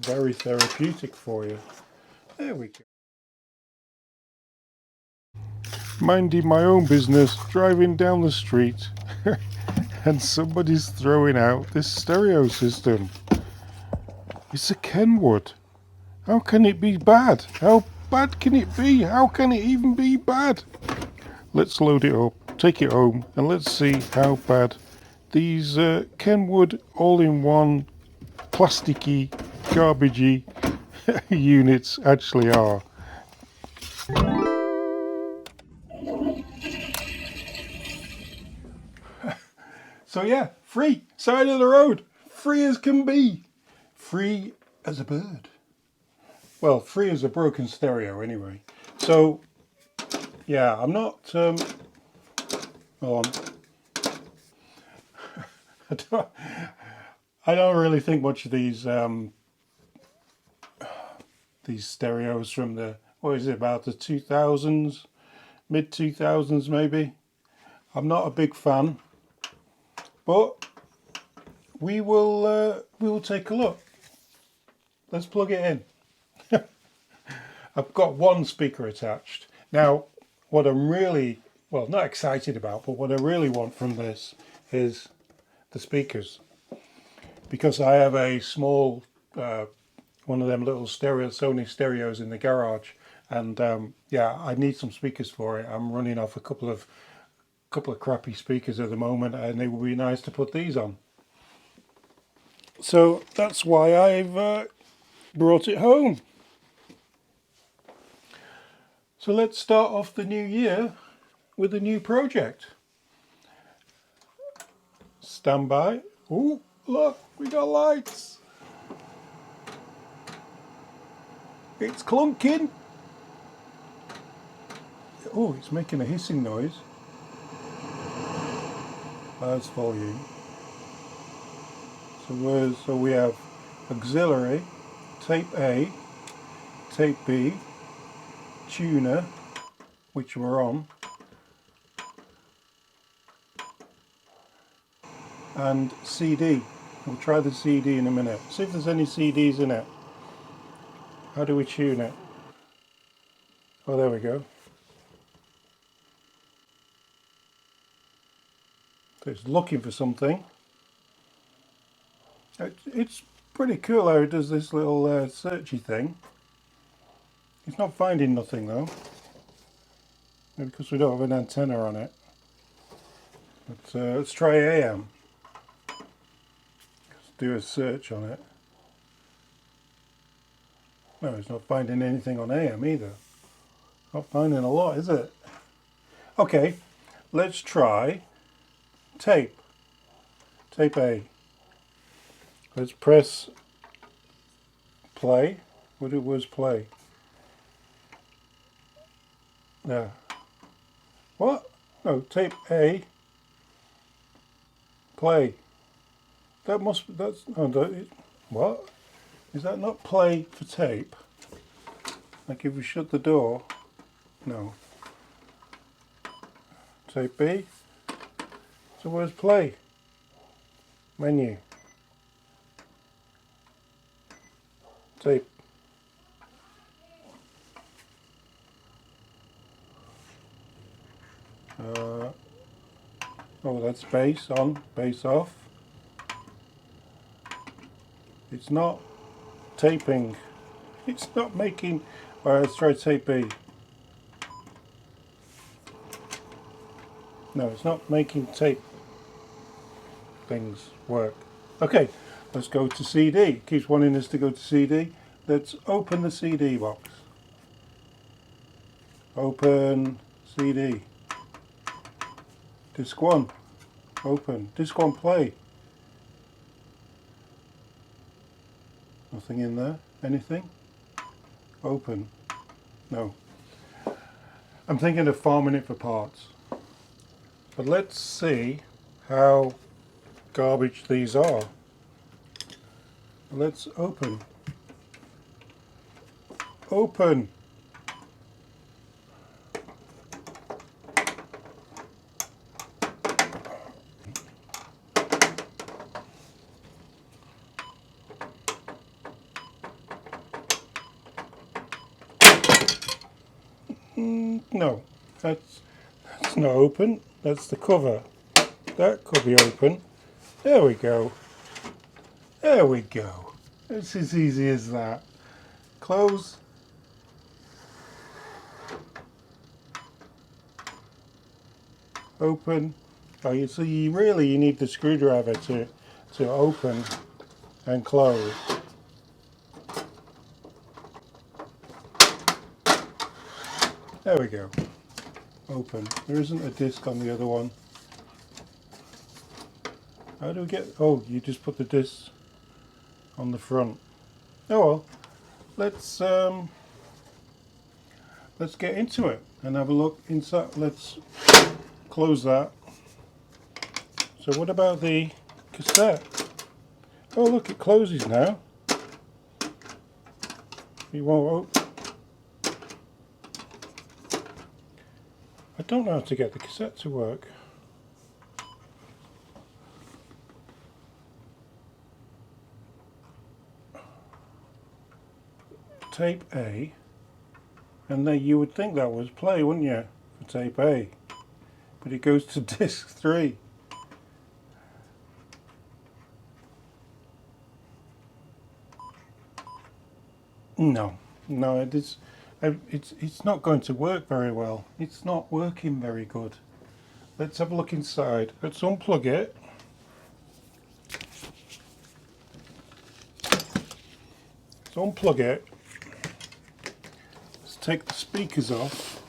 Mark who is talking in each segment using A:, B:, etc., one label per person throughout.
A: very therapeutic for you. There we go. Minding my own business, driving down the street, and somebody's throwing out this stereo system. It's a Kenwood. How can it be bad? How bad can it be? How can it even be bad? Let's load it up, take it home, and let's see how bad these Kenwood all-in-one plasticky, garbagey units actually are. So yeah, free, side of the road, free as can be, free as a bird. Well, free as a broken stereo anyway. So yeah, I'm not, hold on. I don't really think much of these stereos from the, what is it, about the 2000s, mid 2000s maybe. I'm not a big fan, but we will take a look. Let's plug it in. I've got one speaker attached. Now, what I'm really, well, not excited about, but what I really want from this is the speakers. Because I have a small, one of them little Sony stereos in the garage, and yeah, I need some speakers for it. I'm running off a couple of crappy speakers at the moment, and it would be nice to put these on. So that's why I've brought it home. So let's start off the new year with a new project. Stand by. Ooh, look, we got lights. It's clunking. Oh, it's making a hissing noise. That's volume. So we have auxiliary, tape A, tape B, tuner, which we're on, and CD. We'll try the CD in a minute. See if there's any CDs in it. How do we tune it? Oh, there we go. So it's looking for something. It's pretty cool how it does this little searchy thing. It's not finding nothing though, maybe because we don't have an antenna on it. But let's try AM. Let's do a search on it. No, it's not finding anything on AM either. Not finding a lot, is it? Okay, let's try tape. Tape A. Let's press play. What it was play. There. What? No, tape A. Play. That must. That's. Oh, what? Is that not play for tape? Like if we shut the door. No. Tape B. So where's play? Menu. Tape. Oh, that's bass on, bass off. It's not taping. It's not making. Alright, let's try tape B. No, it's not making tape things work. Okay, let's go to CD. It keeps wanting us to go to CD. Let's open the CD box. Open CD. Disc 1. Open. Disc 1 play. Nothing in there. Anything? Open. No. I'm thinking of farming it for parts. But let's see how garbage these are. Let's open. Open. No, that's not open. That's the cover. That could be open. There we go. There we go. It's as easy as that. Close. Open. Oh, you see, you need the screwdriver to open and close. There we go. Open. There isn't a disc on the other one. How do we get... Oh, you just put the disc on the front. Oh well. Let's get into it and have a look inside. Let's close that. So what about the cassette? Oh look, it closes now. You won't open. I don't know how to get the cassette to work. Tape A, and then you would think that was play, wouldn't you, for tape A, but it goes to disc 3. No, it's not going to work very well. It's not working very good. Let's have a look inside. Let's unplug it. Let's unplug it. Let's take the speakers off.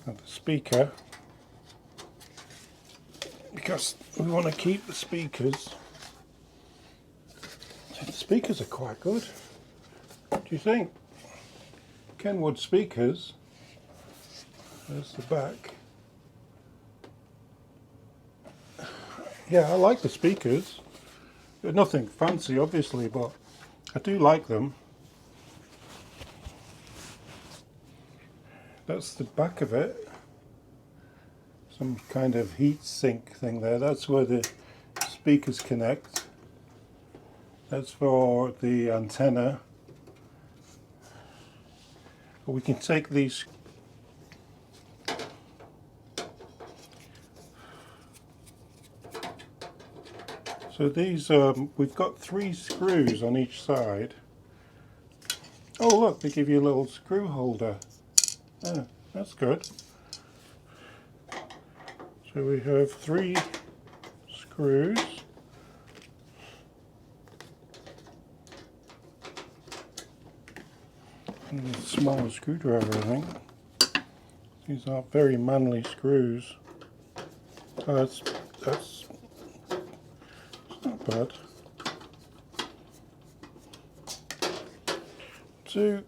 A: And the speaker, because we want to keep the speakers. The speakers are quite good. What do you think? Kenwood speakers. There's the back. Yeah, I like the speakers. They're nothing fancy, obviously, but I do like them. That's the back of it. Some kind of heat sink thing there. That's where the speakers connect. That's for the antenna. We can take these. So these, we've got 3 screws on each side. Oh look, they give you a little screw holder. Ah, that's good. So we have 3 screws. And a smaller screwdriver, I think. These are very manly screws. Oh, that's not bad. 2.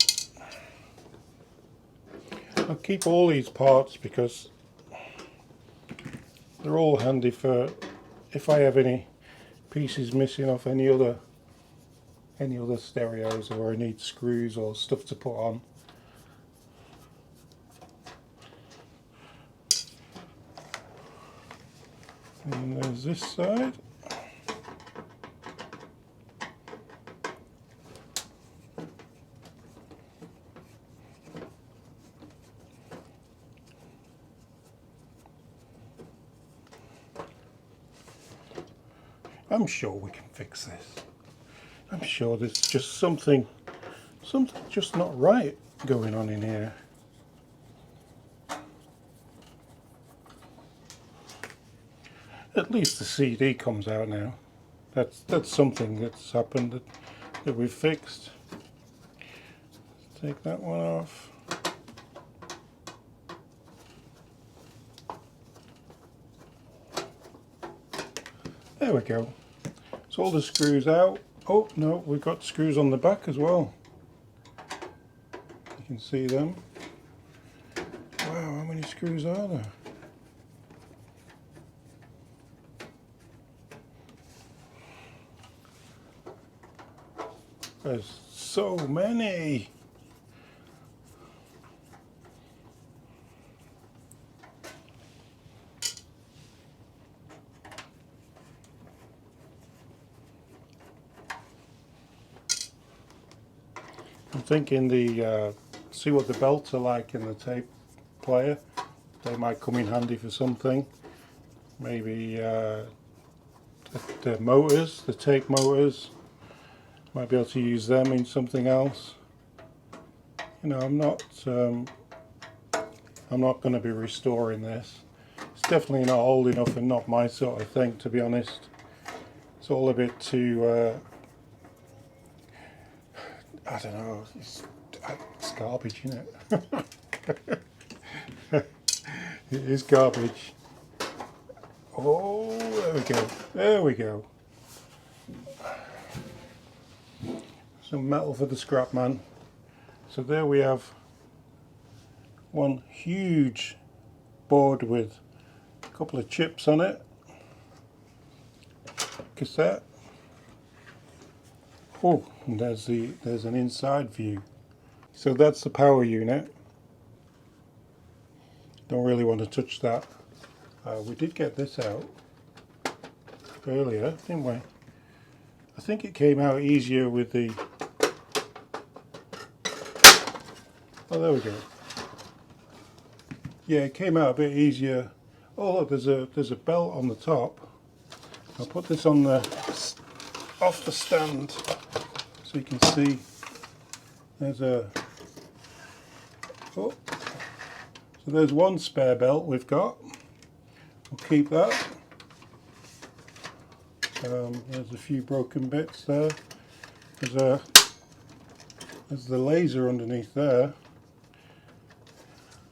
A: I'll keep all these parts because they're all handy for if I have any pieces missing off any other stereos, or I need screws or stuff to put on. And there's this side. I'm sure we can fix this. I'm sure there's just something just not right going on in here. At least the CD comes out now. That's something that's happened that we've fixed. Take that one off. There we go. So all the screws out. Oh no, we've got screws on the back as well. You can see them. Wow, how many screws are there? There's so many. I'm thinking the see what the belts are like in the tape player. They might come in handy for something. Maybe the motors, the tape motors, might be able to use them in something else. You know, I'm not going to be restoring this. It's definitely not old enough and not my sort of thing, to be honest. It's all a bit too, I don't know, it's garbage, isn't it? It is garbage. Oh, there we go. There we go. Some metal for the scrap man. So there we have one huge board with a couple of chips on it. Cassette. Oh, and there's an inside view. So that's the power unit. Don't really want to touch that. We did get this out earlier, didn't we? I think it came out easier with the... Oh, there we go. Yeah, it came out a bit easier. Oh look, there's a belt on the top. I'll put this on the off the stand so you can see. There's a... Oh. So there's one spare belt we've got. We'll keep that. There's a few broken bits there. There's the laser underneath there.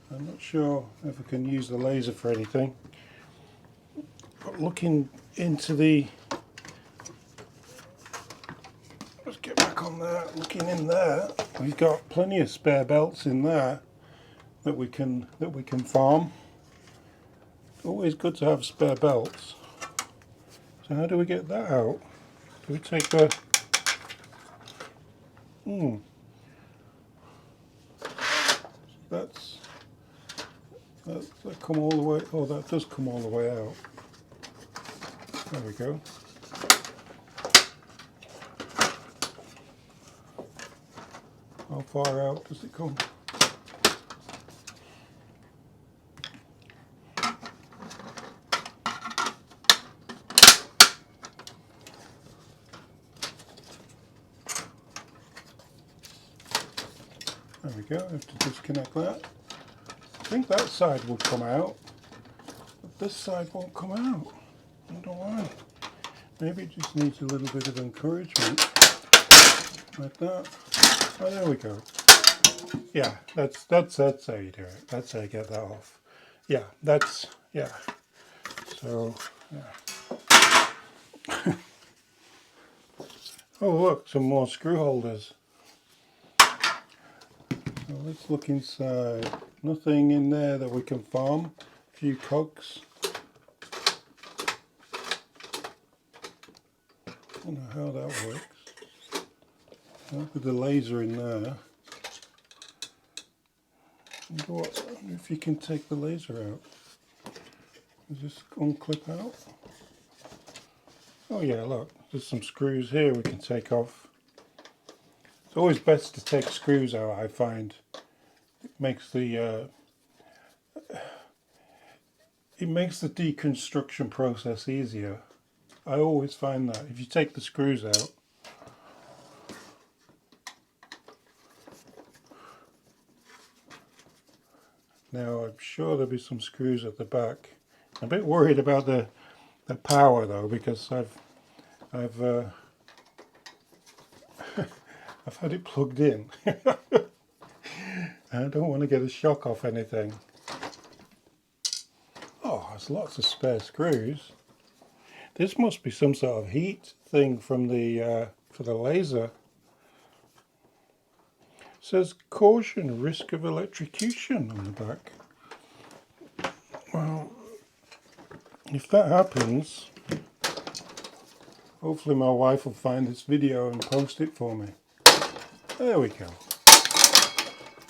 A: I'm not sure if I can use the laser for anything. But looking into the... Let's get back on there. Looking in there, we've got plenty of spare belts in there that we can farm. Always good to have spare belts. So how do we get that out? Do we take the... That come all the way... Oh, that does come all the way out. There we go. How far out does it come? There we go, I have to disconnect that. I think that side will come out, but this side won't come out. I don't know why. Maybe it just needs a little bit of encouragement. Like that. Oh, there we go. Yeah, that's how you do it. That's how you get that off. Yeah, yeah. So, yeah. Oh look, some more screw holders. So let's look inside. Nothing in there that we can farm. A few cogs. I don't know how that works. Look at the laser in there. I wonder if you can take the laser out. Does this unclip out? Oh yeah, look, there's some screws here we can take off. It's always best to take screws out, I find. It makes the deconstruction process easier. I always find that if you take the screws out. Now I'm sure there'll be some screws at the back. I'm a bit worried about the power though, because I've I've had it plugged in. I don't want to get a shock off anything. Oh, there's lots of spare screws. This must be some sort of heat thing from the for the laser. It says caution, risk of electrocution on the back. Well, if that happens, hopefully my wife will find this video and post it for me. There we go.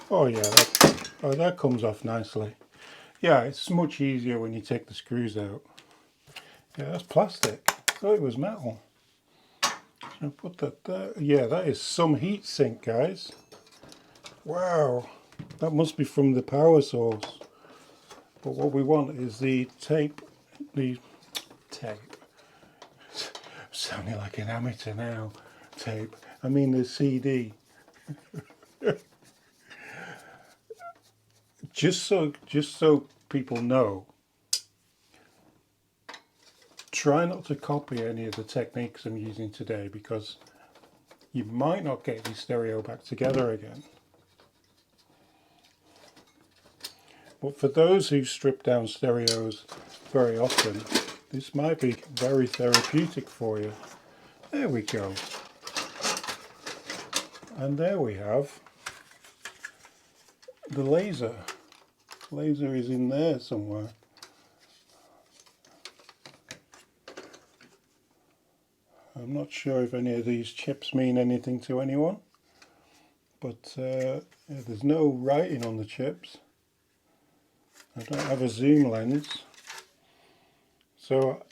A: Oh yeah, that comes off nicely. Yeah, it's much easier when you take the screws out. Yeah, that's plastic. I thought it was metal. So put that there. Yeah, that is some heat sink, guys. Wow, That must be from the power source. But what we want is the tape. Sounding like an amateur now. Tape. I mean the CD. Just so people know, try not to copy any of the techniques I'm using today, because you might not get your stereo back together again. But for those who strip down stereos very often, this might be very therapeutic for you. There we go. And there we have the laser. Laser is in there somewhere. I'm not sure if any of these chips mean anything to anyone, but there's no writing on the chips. I don't have a zoom lens, so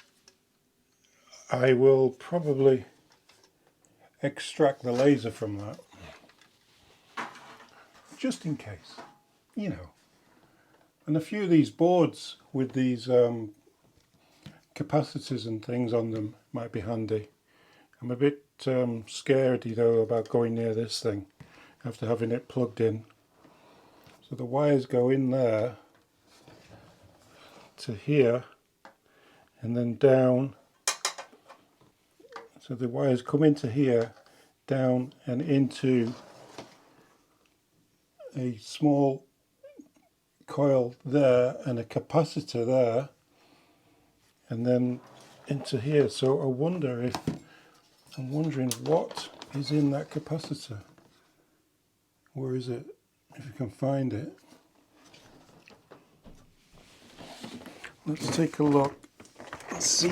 A: I will probably extract the laser from that, just in case, you know. And a few of these boards with these capacitors and things on them might be handy. I'm a bit scaredy though about going near this thing after having it plugged in. So the wires go in there to here and then down. So the wires come into here, down and into a small coil there and a capacitor there, and then into here. So I'm wondering what is in that capacitor. Where is it? If you can find it. Let's take a look and see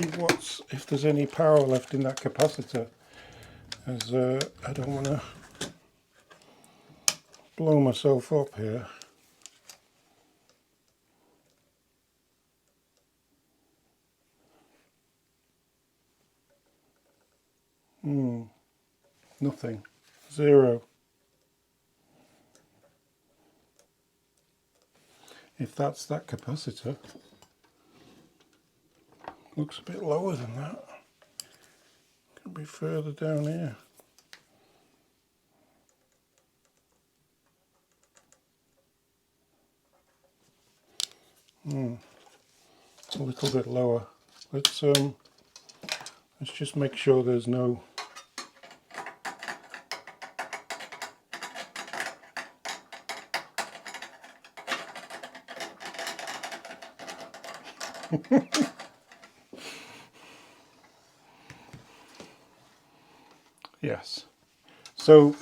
A: if there's any power left in that capacitor, as I don't want to blow myself up here. Nothing. Zero. If that's that capacitor, looks a bit lower than that. Could be further down here. A little bit lower. Let's just make sure there's no yes. So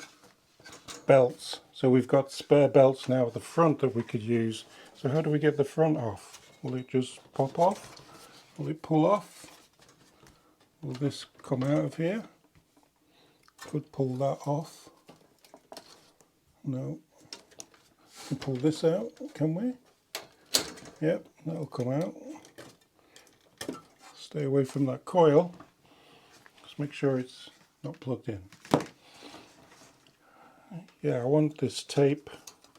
A: belts. So we've got spare belts now at the front that we could use. So how do we get the front off? Will it just pop off? Will it pull off? Will this come out of here? Could pull that off. No. We can pull this out, can we? Yep, that'll come out. Stay away from that coil. Just make sure it's not plugged in. Yeah, I want this tape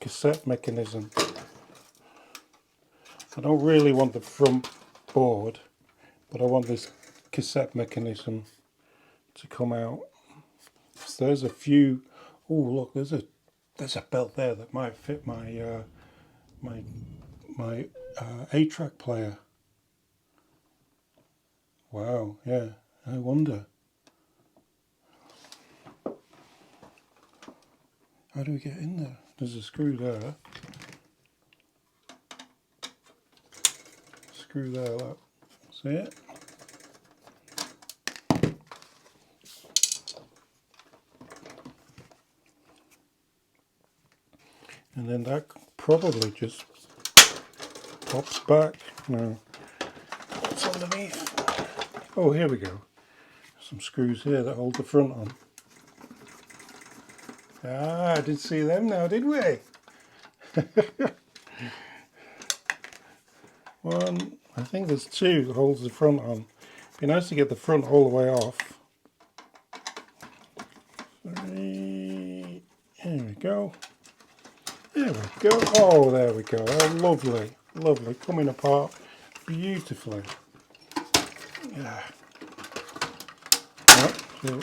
A: cassette mechanism. I don't really want the front board, but I want this cassette mechanism to come out. So there's a few. Oh, look, there's a belt there that might fit my my 8-track player. Wow, yeah, I wonder. How do we get in there? There's a screw there. Screw there, look. See it? And then that probably just pops back. No. What's underneath? Oh, here we go. Some screws here that hold the front on. Ah, I did see them now, did we? One, I think there's two that holds the front on. Be nice to get the front all the way off. Three, there we go. There There we go. Oh, there we go. Oh, lovely, lovely, coming apart beautifully. Yeah. Right, so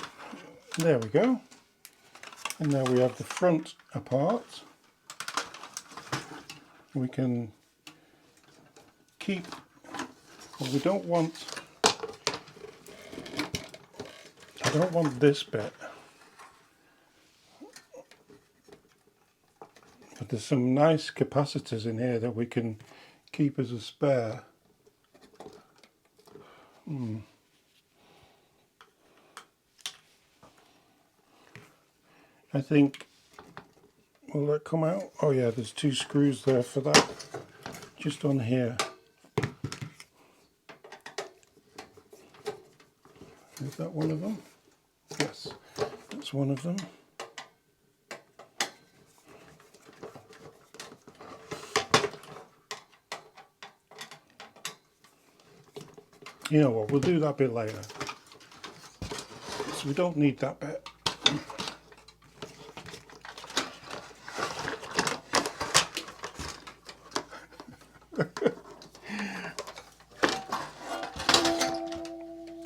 A: there we go. And now we have the front apart. We can keep, well, we don't want, I don't want this bit, but there's some nice capacitors in here that we can keep as a spare. I think, will that come out? Oh yeah, there's 2 screws there for that, just on here. Is that one of them? Yes, that's one of them. You know what, we'll do that bit later. So we don't need that bit.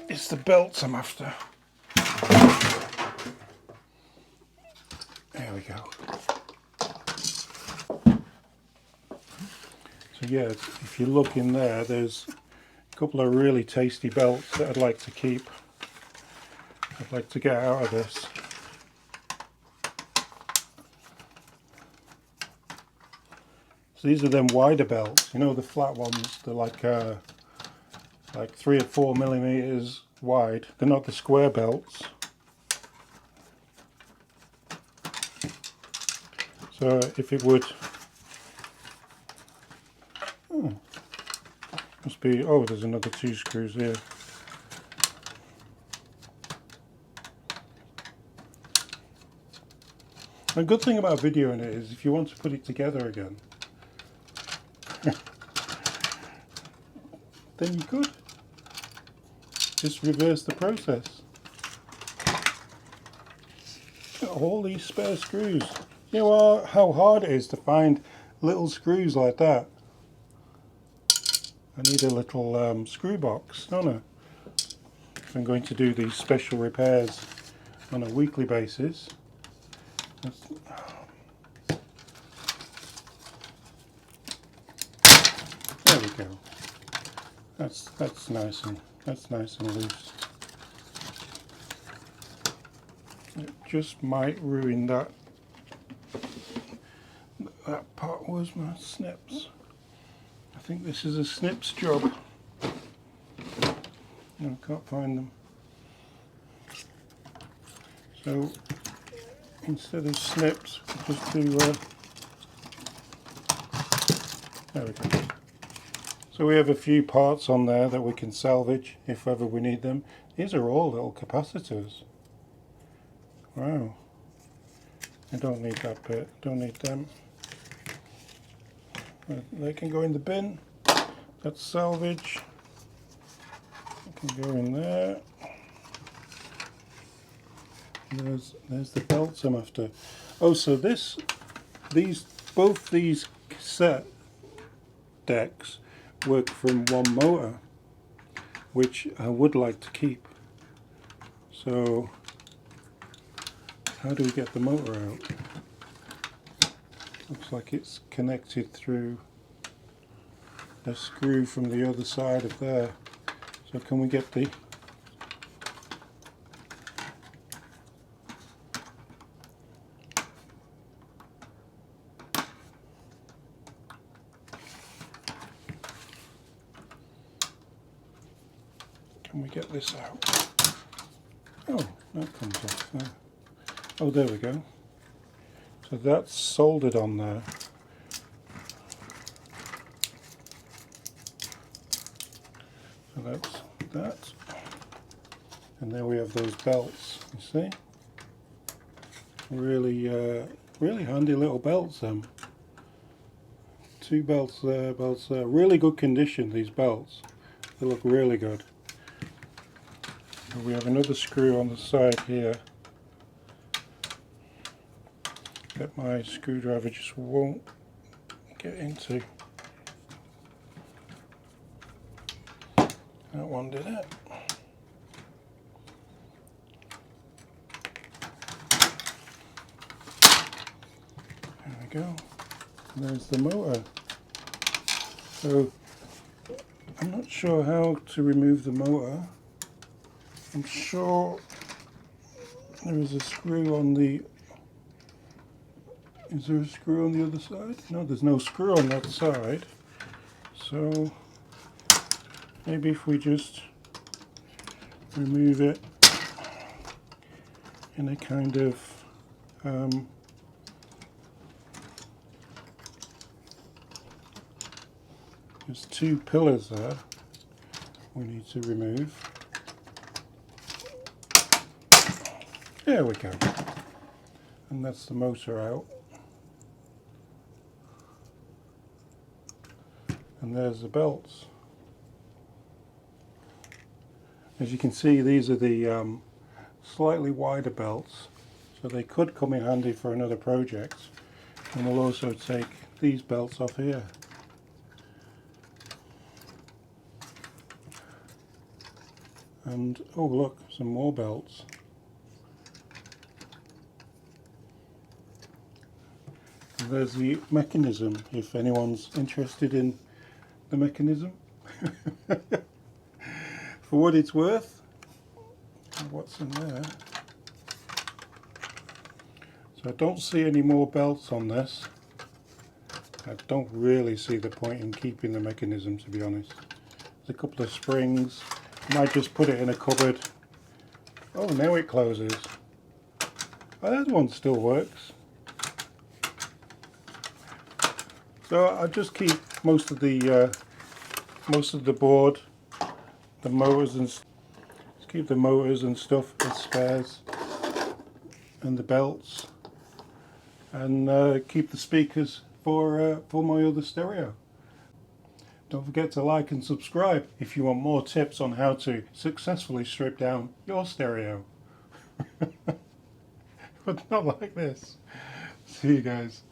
A: It's the belts I'm after. There we go. So yeah, if you look in there, there's a couple of really tasty belts that I'd like to keep. I'd like to get out of this. So these are them wider belts, you know, the flat ones. They're like 3 or 4 millimeters wide. They're not the square belts. So if it would, must be, oh, there's another 2 screws here. The good thing about videoing it is if you want to put it together again, then you could just reverse the process. All these spare screws. You know how hard it is to find little screws like that. I need a little screw box, don't I? If I'm going to do these special repairs on a weekly basis. There we go. That's nice and loose. It just might ruin that. That part was my snips. I think this is a snips job. No, I can't find them. So instead of snips, we'll just do. There we go. So we have a few parts on there that we can salvage if ever we need them. These are all little capacitors. Wow. I don't need that bit, don't need them. They can go in the bin. That's salvage. They can go in there. There's the belts I'm after. Oh, so both these cassette decks work from one motor, which I would like to keep. So how do we get the motor out? Looks like it's connected through a screw from the other side of there. So can we get the this out? Oh, that comes off there. Oh, there we go. So that's soldered on there. So that's that. And there we have those belts, you see? Really, really handy little belts, 2 belts there, belts there. Really good condition, these belts. They look really good. We have another screw on the side here. that my screwdriver just won't get into. That one did it. There we go. And there's the motor. So I'm not sure how to remove the motor. I'm sure there is a screw on the... Is there a screw on the other side? No, there's no screw on that side. So maybe if we just remove it in a kind of there's two pillars there we need to remove. There we go. And that's the motor out. And there's the belts. As you can see, these are the slightly wider belts, so they could come in handy for another project. And we'll also take these belts off here. And oh look, some more belts. And there's the mechanism, if anyone's interested in the mechanism. For what it's worth, what's in there. So I don't see any more belts on this. I don't really see the point in keeping the mechanism, to be honest. There's a couple of springs. I might just put it in a cupboard. Oh, now it closes. Oh, that one still works. So I'll just keep most of the board, the motors and just keep the motors and stuff as spares, and the belts, and keep the speakers for my other stereo. Don't forget to like and subscribe if you want more tips on how to successfully strip down your stereo. But not like this. See you guys.